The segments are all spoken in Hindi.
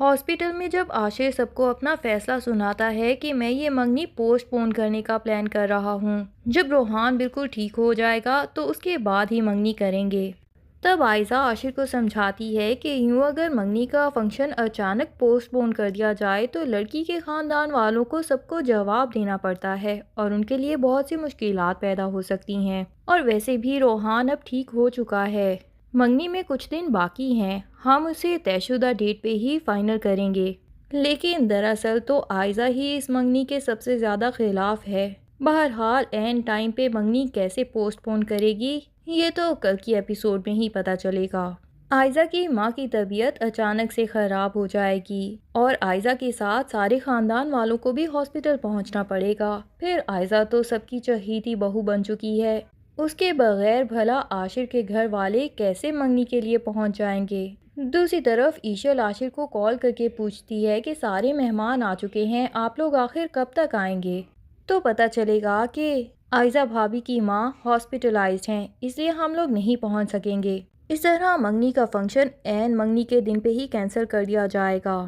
हॉस्पिटल में जब आशिर सबको अपना फैसला सुनाता है कि मैं ये मंगनी पोस्टपोन करने का प्लान कर रहा हूँ। जब रोहान बिल्कुल ठीक हो जाएगा तो उसके बाद ही मंगनी करेंगे। तब आयजा आशिर को समझाती है कि यूं अगर मंगनी का फंक्शन अचानक पोस्टपोन कर दिया जाए तो लड़की के खानदान वालों को सबको जवाब देना पड़ता है और उनके लिए बहुत सी मुश्किलात पैदा हो सकती हैं। और वैसे भी रोहान अब ठीक हो चुका है। मंगनी में कुछ दिन बाकी हैं, हम उसे तयशुदा डेट पे ही फाइनल करेंगे। लेकिन दरअसल तो आयजा ही इस मंगनी के सबसे ज़्यादा खिलाफ है। बहरहाल एन टाइम पे मंगनी कैसे पोस्टपोन करेगी ये तो कल की एपिसोड में ही पता चलेगा। आयजा की माँ की तबीयत अचानक से ख़राब हो जाएगी और आयजा के साथ सारे ख़ानदान वालों को भी हॉस्पिटल पहुंचना पड़ेगा। फिर आयजा तो सबकी चहेती बहू बन चुकी है, उसके बगैर भला आशिर के घर वाले कैसे मंगनी के लिए पहुंच जाएंगे। दूसरी तरफ ईशल आशिर को कॉल करके पूछती है कि सारे मेहमान आ चुके हैं, आप लोग आखिर कब तक आएंगे। तो पता चलेगा कि आयजा भाभी की माँ हॉस्पिटलाइज्ड हैं, इसलिए हम लोग नहीं पहुंच सकेंगे। इस तरह मंगनी का फंक्शन एन मंगनी के दिन पे ही कैंसिल कर दिया जाएगा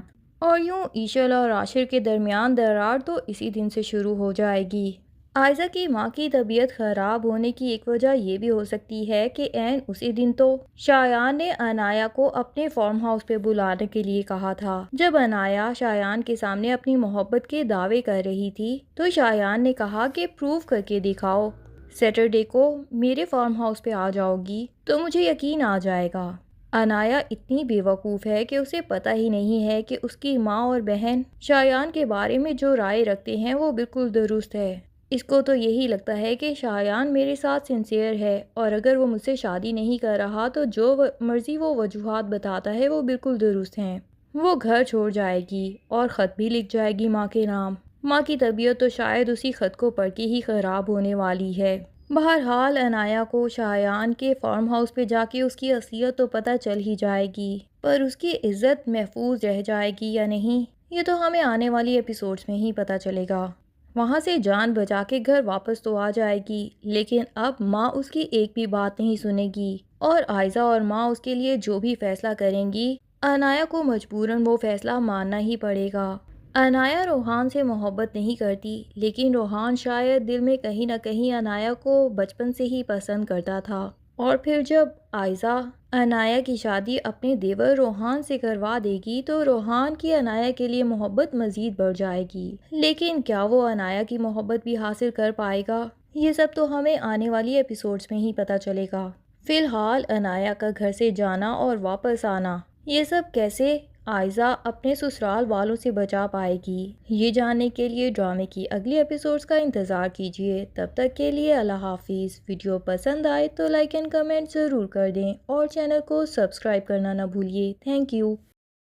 और यूं ईशल और आशिर के दरमियान दरार तो इसी दिन से शुरू हो जाएगी। आयजा की माँ की तबीयत खराब होने की एक वजह ये भी हो सकती है कि एन उसी दिन तो शायान ने अनाया को अपने फार्म हाउस पे बुलाने के लिए कहा था। जब अनाया शायान के सामने अपनी मोहब्बत के दावे कर रही थी तो शायान ने कहा कि प्रूव करके दिखाओ, सैटरडे को मेरे फार्म हाउस पे आ जाओगी तो मुझे यकीन आ जाएगा। अनाया इतनी बेवकूफ़ है कि उसे पता ही नहीं है कि उसकी माँ और बहन शायान के बारे में जो राय रखते हैं वो बिल्कुल दुरुस्त है। इसको तो यही लगता है कि शायान मेरे साथ सिंसियर है और अगर वो मुझसे शादी नहीं कर रहा तो जो मर्जी वो वजूहात बताता है वो बिल्कुल दुरुस्त हैं। वो घर छोड़ जाएगी और ख़त भी लिख जाएगी माँ के नाम। माँ की तबीयत तो शायद उसी ख़त को पढ़ के ही ख़राब होने वाली है। बहरहाल अनाया को शायान के फार्म हाउस पे जाके उसकी असलियत तो पता चल ही जाएगी, पर उसकी इज्जत महफूज रह जाएगी या नहीं ये तो हमें आने वाली एपिसोड्स में ही पता चलेगा। वहाँ से जान बचा के घर वापस तो आ जाएगी, लेकिन अब माँ उसकी एक भी बात नहीं सुनेगी और आयजा और माँ उसके लिए जो भी फैसला करेंगी अनाया को मजबूरन वो फैसला मानना ही पड़ेगा। अनाया रोहान से मोहब्बत नहीं करती, लेकिन रोहान शायद दिल में कहीं ना कहीं अनाया को बचपन से ही पसंद करता था। और फिर जब आयजा अनाया की शादी अपने देवर रोहान से करवा देगी तो रोहान की अनाया के लिए मोहब्बत मज़ीद बढ़ जाएगी। लेकिन क्या वो अनाया की मोहब्बत भी हासिल कर पाएगा ये सब तो हमें आने वाली एपिसोड्स में ही पता चलेगा। फिलहाल अनाया का घर से जाना और वापस आना ये सब कैसे आयजा अपने ससुराल वालों से बचा पाएगी ये जानने के लिए ड्रामे की अगली एपिसोड्स का इंतज़ार कीजिए। तब तक के लिए अल्लाह हाफिज़। वीडियो पसंद आए तो लाइक एंड कमेंट ज़रूर कर दें और चैनल को सब्सक्राइब करना ना भूलिए। Thank you.